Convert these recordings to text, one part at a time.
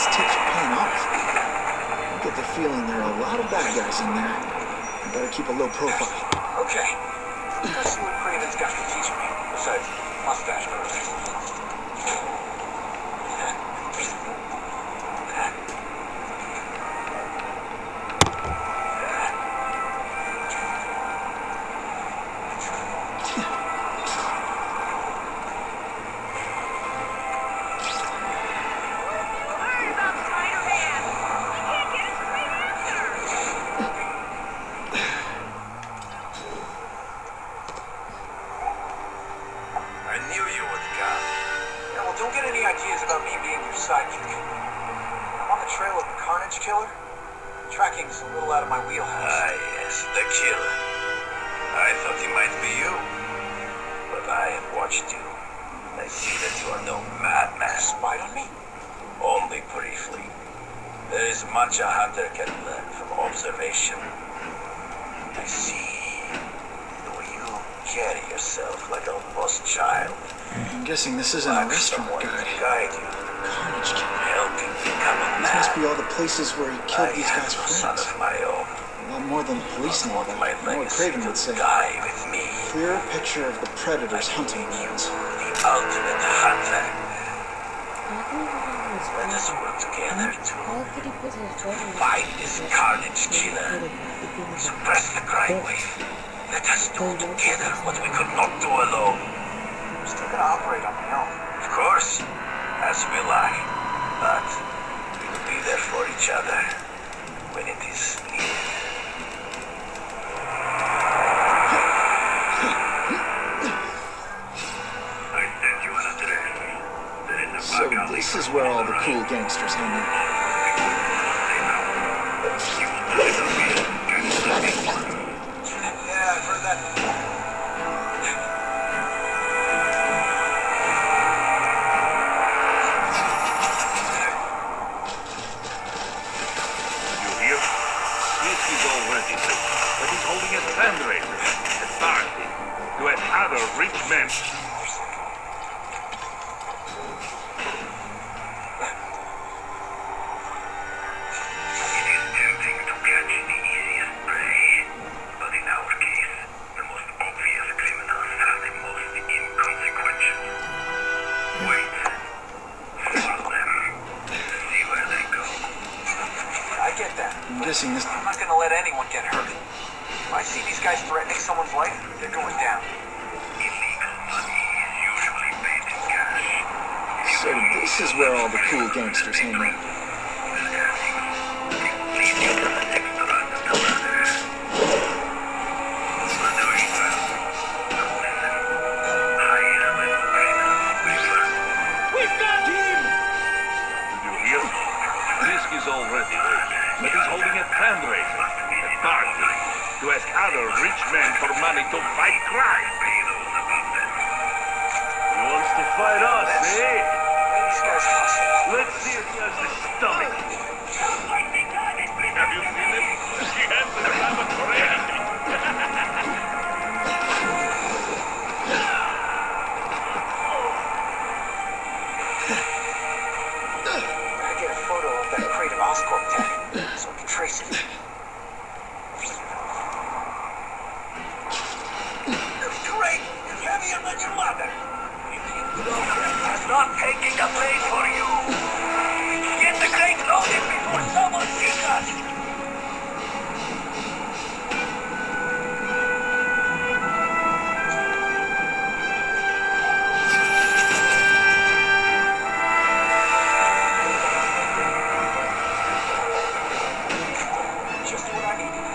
These tips are paying off. I get the feeling there are a lot of bad guys in there. I better keep a low profile. Okay. Let's see what Craven's got to teach me, besides mustache growth. Don't get any ideas about me being your sidekick. I'm on the trail of the Carnage Killer. Tracking's a little out of my wheelhouse. Ah, yes, the killer. I thought he might be you. But I have watched you. I see that you are no madman. Spied on me? Only briefly. There is much a hunter can learn from observation. I see the way you carry yourself like a lost child. I'm guessing this isn't a restaurant guide. Guide you. Carnage Killer. Help you become a man. These must be all the places where he killed these guys' I have no son friends. of my own. A lot more than the police know about. My You know what legacy Craven would say. die with me. Clear picture of the predators hunting You, grounds. the ultimate hunter. Let us work together to fight this Carnage Killer. Suppress the crime wave. Let us do together what we could not do alone. I'm still gonna operate on my own. Of course, as will I. But we will be there for each other when it is needed. So this is where all the cool gangsters hang out. Yeah, I've heard that before. You hear? This is already late, but he's holding a fundraiser, a party, to add other rich men. I'm guessing this... I'm not gonna let anyone get hurt. If I see these guys threatening someone's life, they're going down. So this is where all the cool gangsters hang out. We've got him! You hear? This is already late, but he's holding a fundraiser, a party, to ask other rich men for money to fight crime. He wants to fight us, eh? These guys hustle. Let's see if he has the stomach. Have you seen him? He has the stomach for anything. Gotta get a photo of that crate of Oscorp tech so I can trace it. Great! It's heavier than your mother. It's not taking a place for you. Get the crate loaded before someone sees us. Just what I needed.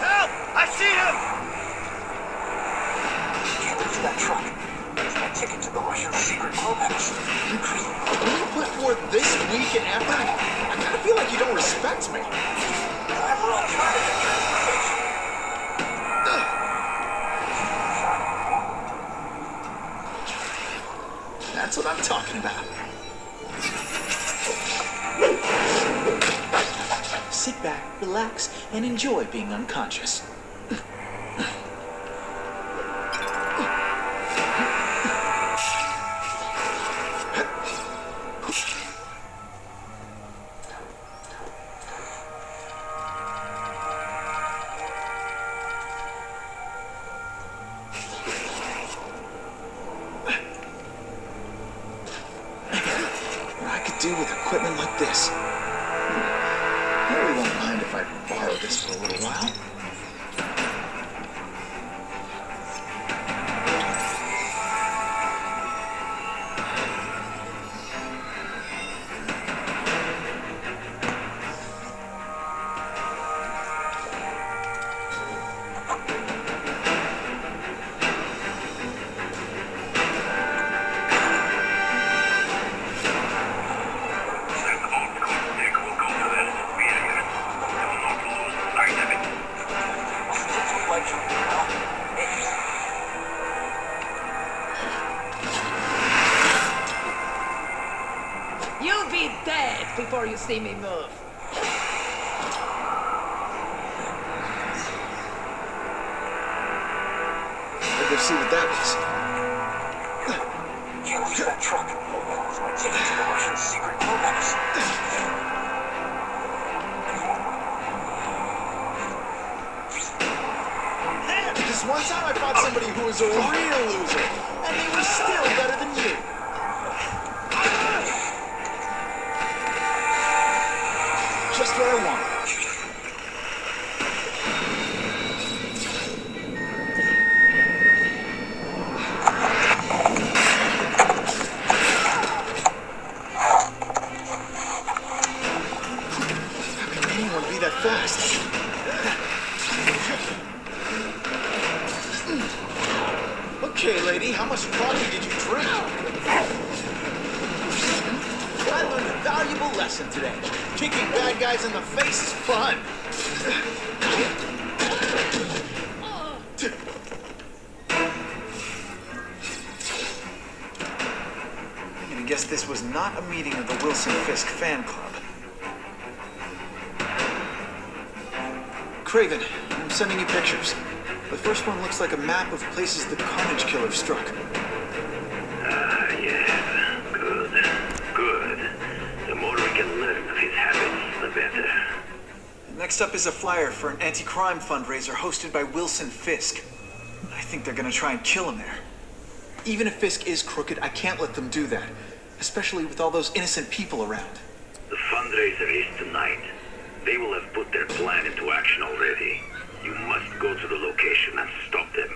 Help! I see him! Can't lose that truck. It's my ticket to the Russian secret clubhouse. When you put forth this week and effort, I kind of feel like you don't respect me. I'm wrong. Trying to get transportation. talking about. Sit back, relax, and enjoy being unconscious. I could do with equipment like this. Harry won't mind if I borrow this for a little while. You'll be dead before you see me move. I'll go see what that is. Can't lose that truck. It's my ticket to the Russian secret clubhouse. Because one time I fought somebody who was a real loser, and they were still better than you. Just what I want. How can anyone be that fast? Okay, lady, how much coffee did you drink? I learned a valuable lesson today. Kicking bad guys in the face is fun. I'm gonna guess this was not a meeting of the Wilson Fisk fan club. Craven, I'm sending you pictures. The first one looks like a map of places the Carnage Killer struck. Yes. Good. Good. The more we can learn of his habits, the better. Next up is a flyer for an anti-crime fundraiser hosted by Wilson Fisk. I think they're gonna try and kill him there. Even if Fisk is crooked, I can't let them do that. Especially with all those innocent people around. The fundraiser is tonight. They will have put their plan into action already. You must go to the location and stop them.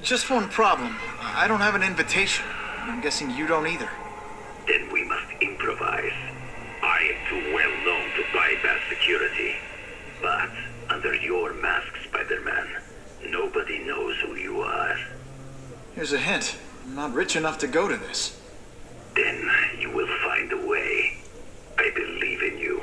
Just one problem. I don't have an invitation. I'm guessing you don't either. Then we must improvise. I am too well known to bypass security. But under your mask, Spider-Man, nobody knows who you are. Here's a hint. I'm not rich enough to go to this. Then you will find a way. I believe in you.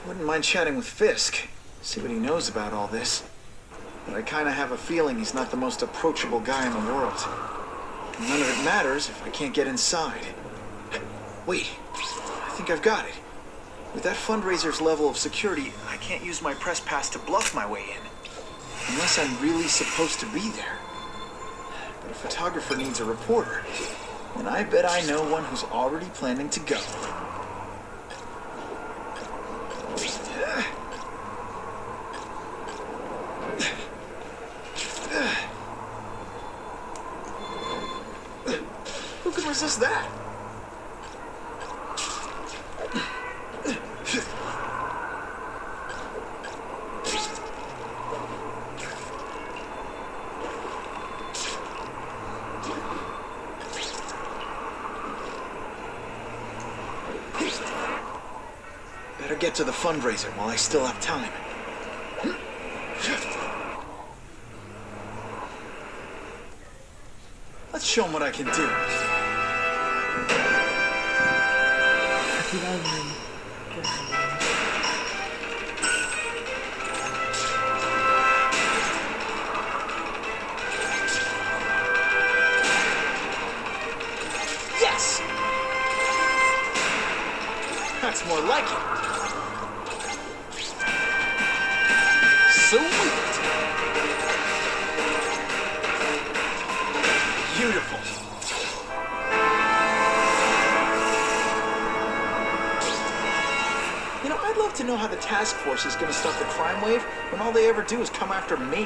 Wouldn't mind chatting with Fisk. see what he knows about all this. But I kind of have a feeling he's not the most approachable guy in the world. And none of it matters if I can't get inside. Wait, I think I've got it. With that fundraiser's level of security, I can't use my press pass to bluff my way in. Unless I'm really supposed to be there. But a photographer needs a reporter. And I bet I know one who's already planning to go. Who can resist that? Better get to the fundraiser while I still have time. Let's show him what I can do. Yes! That's more like it. Sweet! Beautiful. You know, I'd love to know how the task force is going to stop the crime wave when all they ever do is come after me.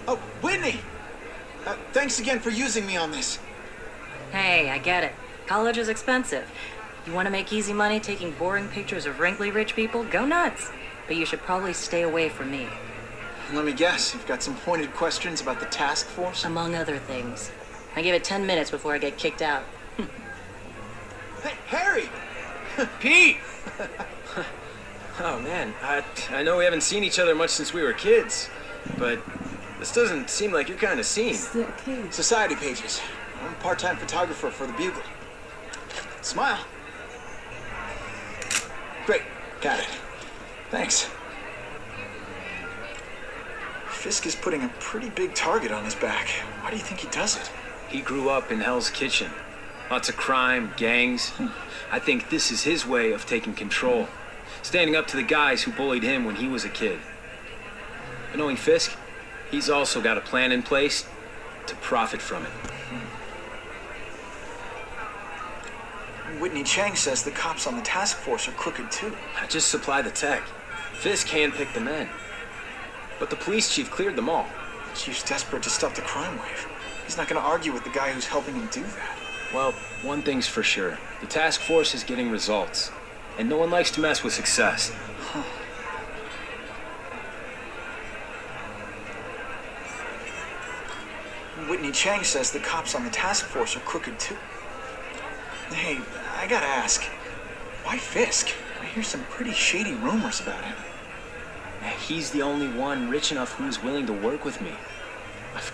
Oh, Whitney! Thanks again for using me on this. Hey, I get it. College is expensive. You want to make easy money taking boring pictures of wrinkly rich people? Go nuts. But you should probably stay away from me. Let me guess, you've got some pointed questions about the task force? Among other things. I give it 10 minutes before I get kicked out. Hey, Harry! Pete! Oh man, I know we haven't seen each other much since we were kids, but this doesn't seem like your kind of scene. Society pages. I'm a part-time photographer for the Bugle. Smile. Great, got it. Thanks. Fisk is putting a pretty big target on his back. Why do you think he does it? He grew up in Hell's Kitchen. Lots of crime, gangs. I think this is his way of taking control. Standing up to the guys who bullied him when he was a kid. But knowing Fisk, he's also got a plan in place to profit from it. Whitney Chang says the cops on the task force are crooked too. I just supply the tech. Fisk handpicked the men. But the police chief cleared them all. The chief's desperate to stop the crime wave. He's not going to argue with the guy who's helping him do that. Well, one thing's for sure. The task force is getting results. And no one likes to mess with success. Whitney Chang says the cops on the task force are crooked too. Hey, I gotta ask, why Fisk? I hear some pretty shady rumors about him. He's the only one rich enough who's willing to work with me. I've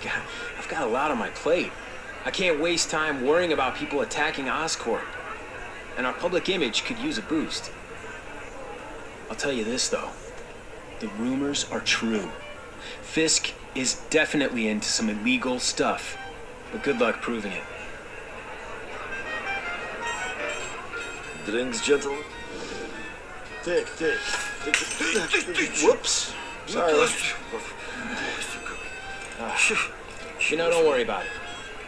got a lot on my plate. I can't waste time worrying about people attacking Oscorp. And our public image could use a boost. I'll tell you this, though. The rumors are true. Fisk is definitely into some illegal stuff. But good luck proving it. Drinks, gentlemen? Take. Whoops. Sorry. You know, don't worry about it.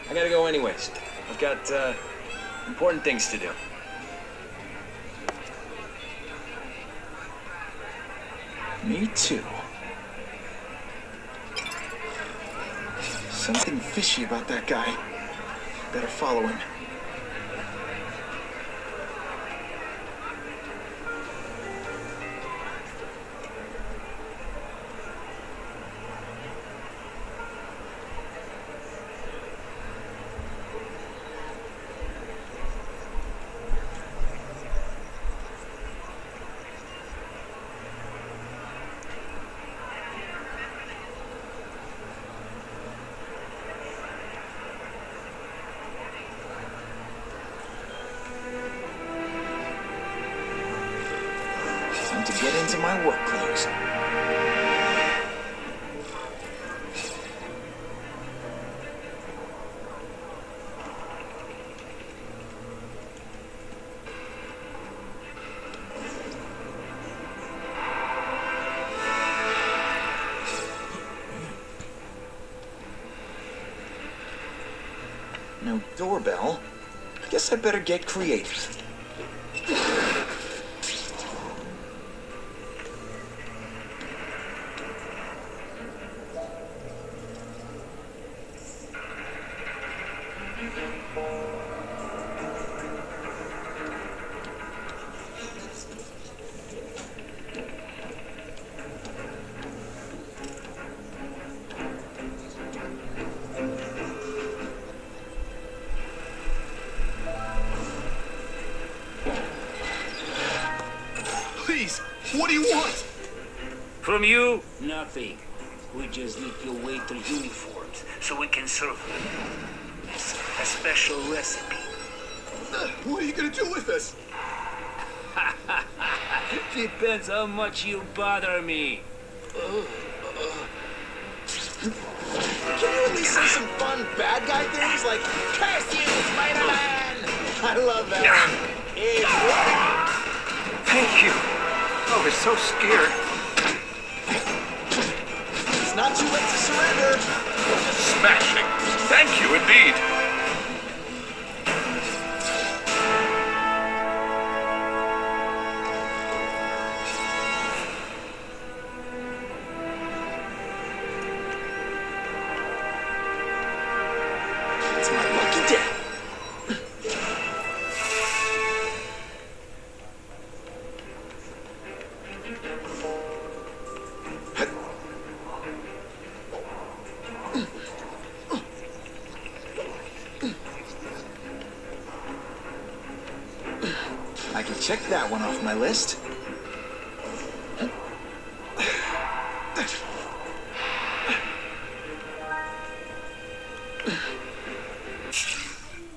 I gotta go anyways. I've got, important things to do. Me too. Something fishy about that guy. Better follow him. Time to get into my work clothes. No doorbell. I guess I better get creative. Please, what do you want? From you, Nothing. We just need your waiter uniforms so we can serve them. It's a special recipe. What are you gonna do with us? Depends how much you bother me. Can you at least say some fun bad guy things like, "Curse you, Spider-Man"? I love that one. It worked. Thank you. I was so scared. It's not too late to surrender. smashing. Thank you indeed. It's my lucky day. I can check that one off my list.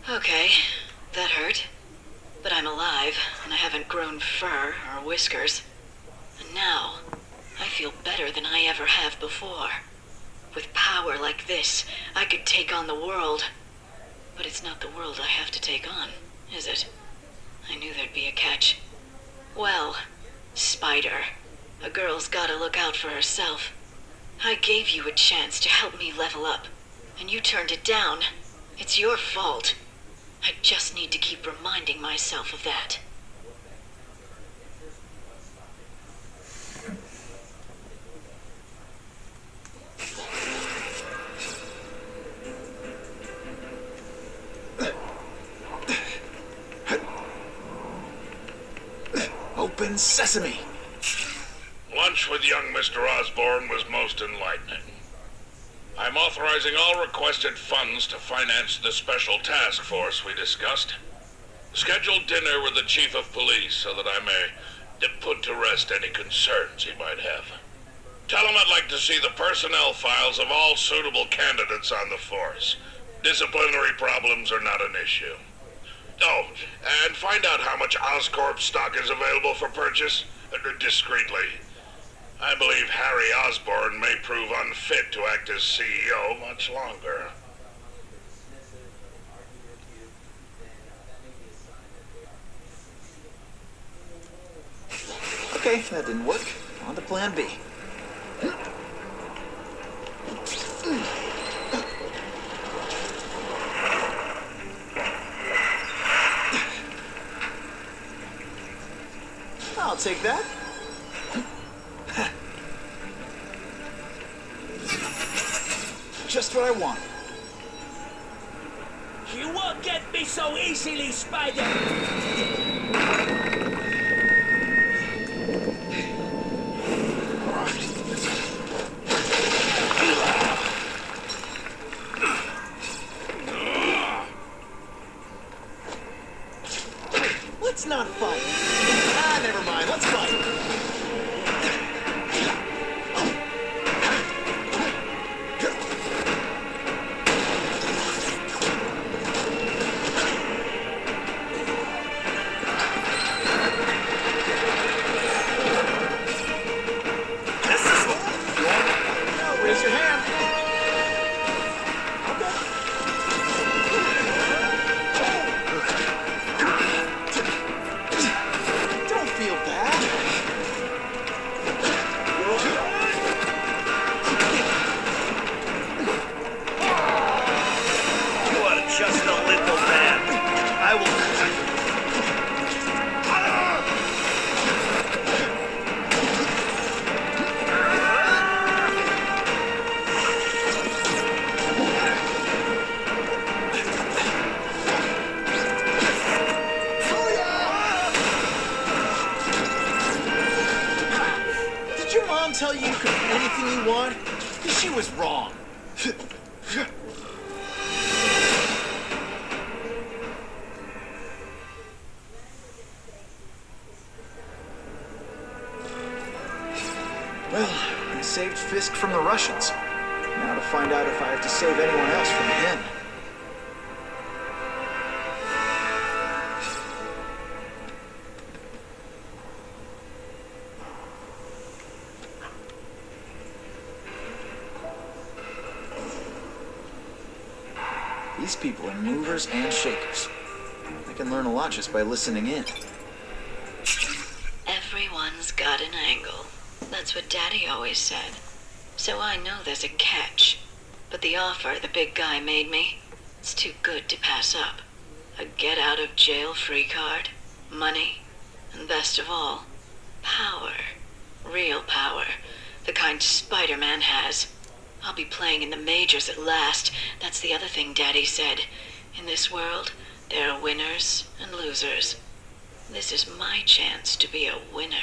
Okay, that hurt. But I'm alive, and I haven't grown fur or whiskers. And now, I feel better than I ever have before. With power like this, I could take on the world. But it's not the world I have to take on, is it? I knew there'd be a catch. Well, Spider, a girl's gotta look out for herself. I gave you a chance to help me level up, and you turned it down. It's your fault. I just need to keep reminding myself of that. Open sesame. Lunch with young Mr. Osborne was most enlightening. I'm authorizing all requested funds to finance the special task force we discussed. Schedule dinner with the chief of police so that I may put to rest any concerns he might have. Tell him I'd like to see the personnel files of all suitable candidates on the force. Disciplinary problems are not an issue. Oh, and find out how much Oscorp stock is available for purchase, discreetly. I believe Harry Osborne may prove unfit to act as CEO much longer. Okay, that didn't work. On to plan B. I'll take that. Just what I want. You won't get me so easily, Spider! Let's not fight. Ah, never mind. Let's fight. Raise your hand. Don't feel bad. You are just a little man. I will... Did your mom tell you you could be anything you want? Because she was wrong. Well, I saved Fisk from the Russians. Now to find out if I have to save anyone else from him. These people are movers and shakers. I can learn a lot just by listening in. Everyone's got an angle. That's what Daddy always said. So I know there's a catch. But the offer the big guy made me, it's too good to pass up. A get-out-of-jail-free card, money, and best of all, power. Real power. The kind Spider-Man has. I'll be playing in the majors at last. That's the other thing Daddy said. In this world, there are winners and losers. This is my chance to be a winner.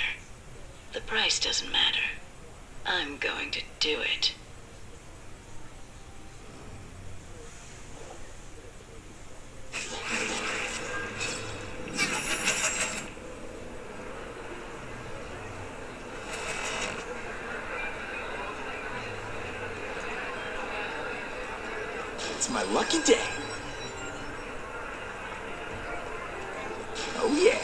The price doesn't matter. I'm going to do it. It's my lucky day. Oh yeah.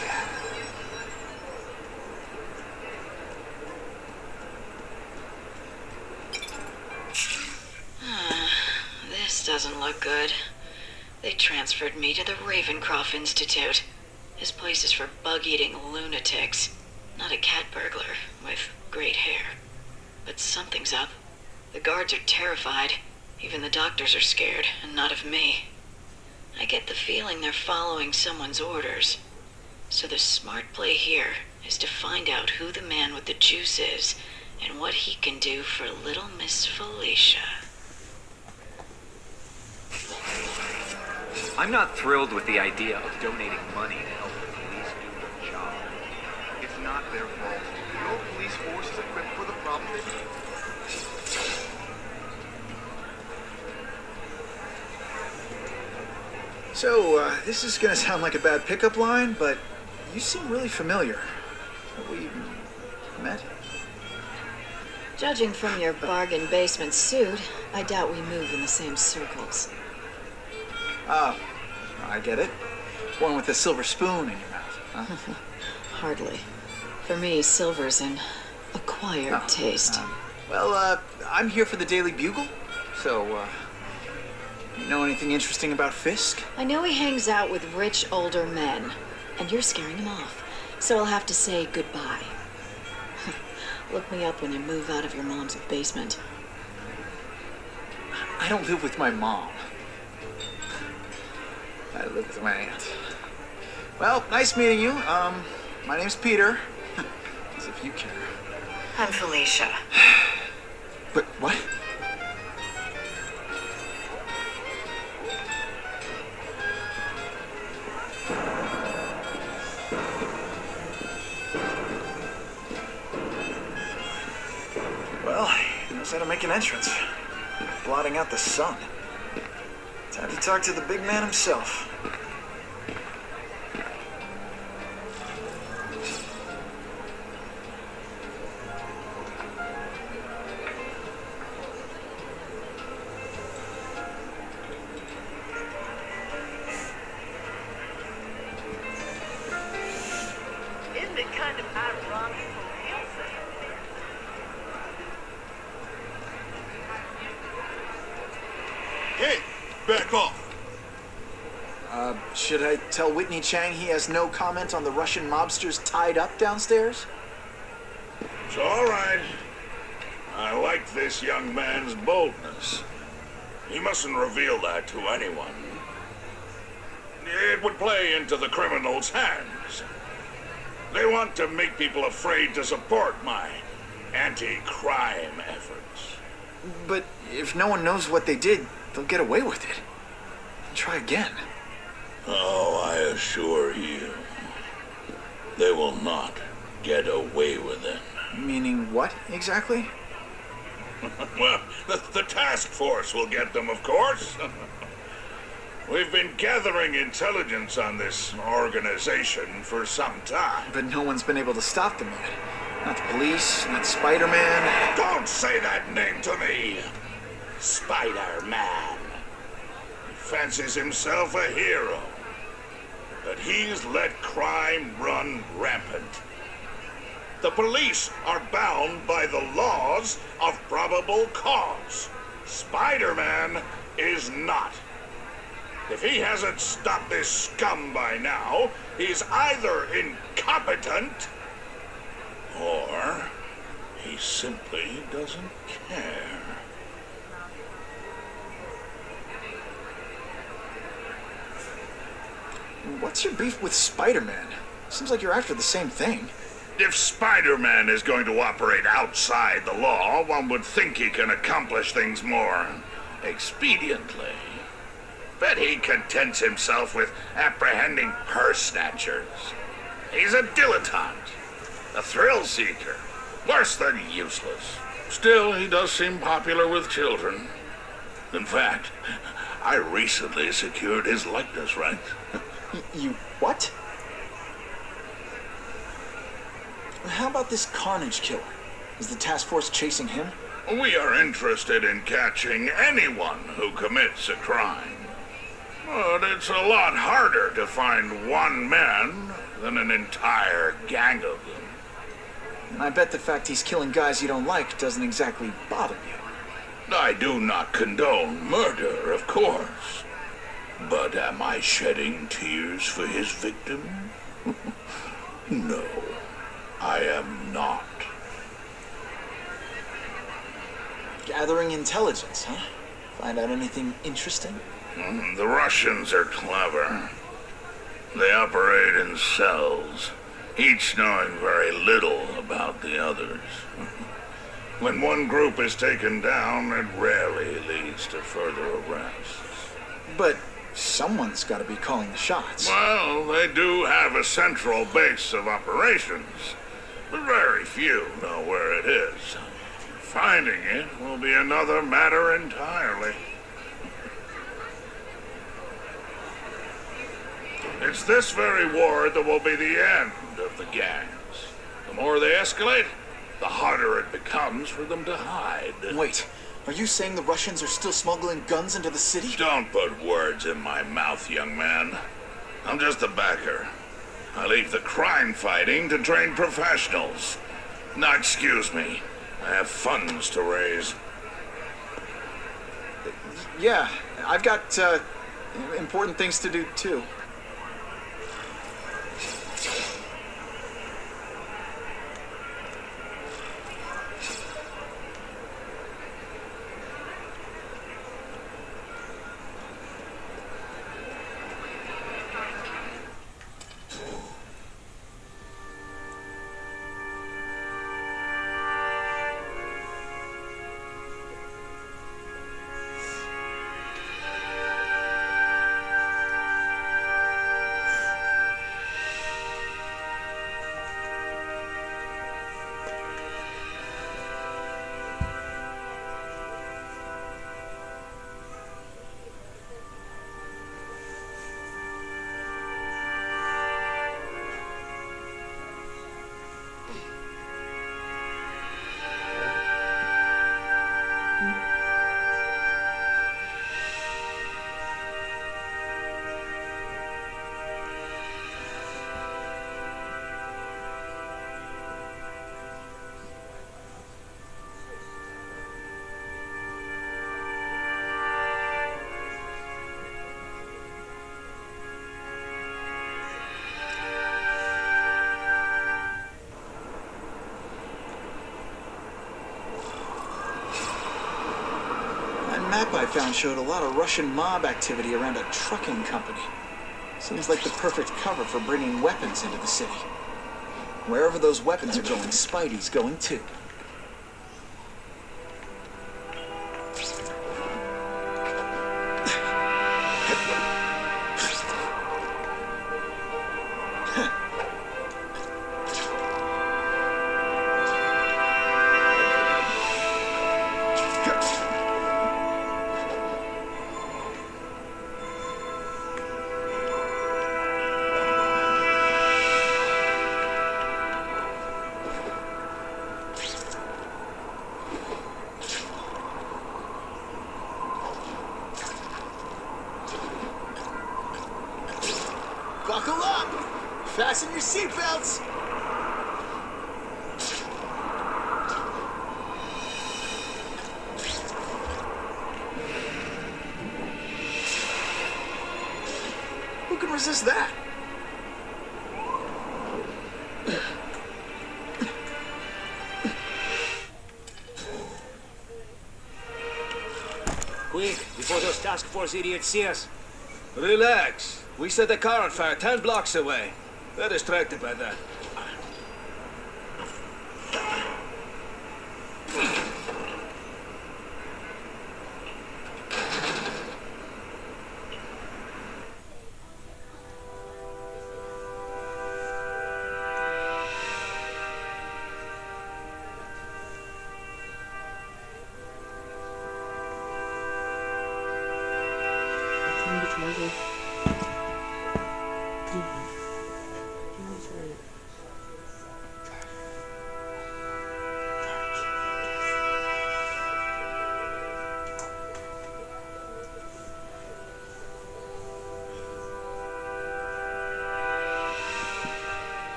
This doesn't look good. They transferred me to the Ravencroft Institute. This place is for bug-eating lunatics, not a cat burglar with great hair. But something's up. The guards are terrified. Even the doctors are scared, and not of me. I get the feeling they're following someone's orders. So the smart play here is to find out who the man with the juice is and what he can do for little Miss Felicia. I'm not thrilled with the idea of donating money to help the police do their job. It's not their fault. No police force is equipped for the problem they need. So, this is gonna sound like a bad pickup line, but you seem really familiar. Have we met? Judging from your bargain basement suit, I doubt we move in the same circles. Ah, I get it. One with a silver spoon in your mouth, huh? Hardly. For me, silver's an acquired taste. Well, I'm here for the Daily Bugle, so, you know anything interesting about Fisk? I know he hangs out with rich older men, and you're scaring him off. So I'll have to say goodbye. Look me up when you move out of your mom's basement. I don't live with my mom. I live with my aunt. Well, nice meeting you. My name's Peter. As if you care. I'm Felicia. But what? Gotta make an entrance. Blotting out the sun. Time to talk to the big man himself. Isn't it kind of ironic for real? Hey, back off. Should I tell Whitney Chang he has no comment on the Russian mobsters tied up downstairs? It's all right. I like this young man's boldness. He mustn't reveal that to anyone. It would play into the criminals' hands. They want to make people afraid to support my anti-crime efforts. But if no one knows what they did, they'll get away with it. Try again. Oh, I assure you, they will not get away with it. Meaning what, exactly? Well, the task force will get them, of course. We've been gathering intelligence on this organization for some time. But no one's been able to stop them yet. Not the police, not Spider-Man. Don't say that name to me! Spider-Man. He fancies himself a hero. But he's let crime run rampant. The police are bound by the laws of probable cause. Spider-Man is not. If he hasn't stopped this scum by now, he's either incompetent or he simply doesn't care. What's your beef with Spider-Man? Seems like you're after the same thing. If Spider-Man is going to operate outside the law, one would think he can accomplish things more expediently. But he contents himself with apprehending purse snatchers. He's a dilettante, a thrill seeker, worse than useless. Still, he does seem popular with children. In fact, I recently secured his likeness rights. You what? How about this Carnage killer? Is the task force chasing him? We are interested in catching anyone who commits a crime. But it's a lot harder to find one man than an entire gang of them. And I bet the fact he's killing guys you don't like doesn't exactly bother you. I do not condone murder, of course. But am I shedding tears for his victim? No, I am not. Gathering intelligence, huh? Find out anything interesting? The Russians are clever. They operate in cells, each knowing very little about the others. When one group is taken down, it rarely leads to further arrests. But someone's got to be calling the shots. Well, they do have a central base of operations, but very few know where it is. Finding it will be another matter entirely. It's this very war that will be the end of the gangs. The more they escalate, the harder it becomes for them to hide. Wait, are you saying the Russians are still smuggling guns into the city? Don't put words in my mouth, young man. I'm just a backer. I leave the crime fighting to trained professionals. Now, excuse me. I have funds to raise. Yeah, I've got important things to do too. map I found showed a lot of Russian mob activity around a trucking company. Seems like the perfect cover for bringing weapons into the city. Wherever those weapons are going, Spidey's going too. Buckle up! Fasten your seatbelts! Who can resist that? Quick, before those task force idiots see us. Relax. We set the car on fire 10 blocks away. They're distracted by that.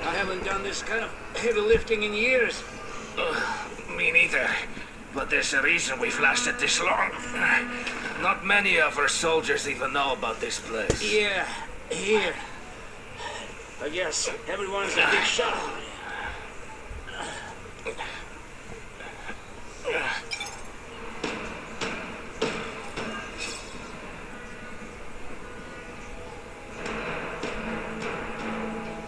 I haven't done this kind of heavy lifting in years. Me neither. But there's a reason we've lasted this long. Not many of our soldiers even know about this place. Yeah, here. I guess everyone's a big shot.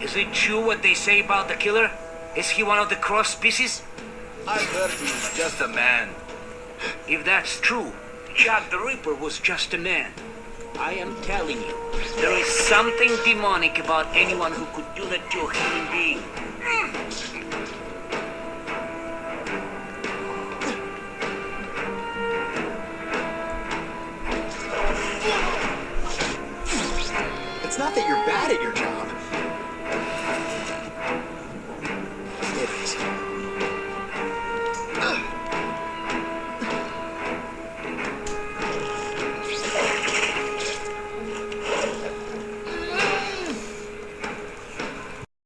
Is it true what they say about the killer? Is he one of the cross species? I've heard he's just a man. If that's true, Jack the Ripper was just a man. I am telling you, there is something demonic about anyone who could do that to a human being.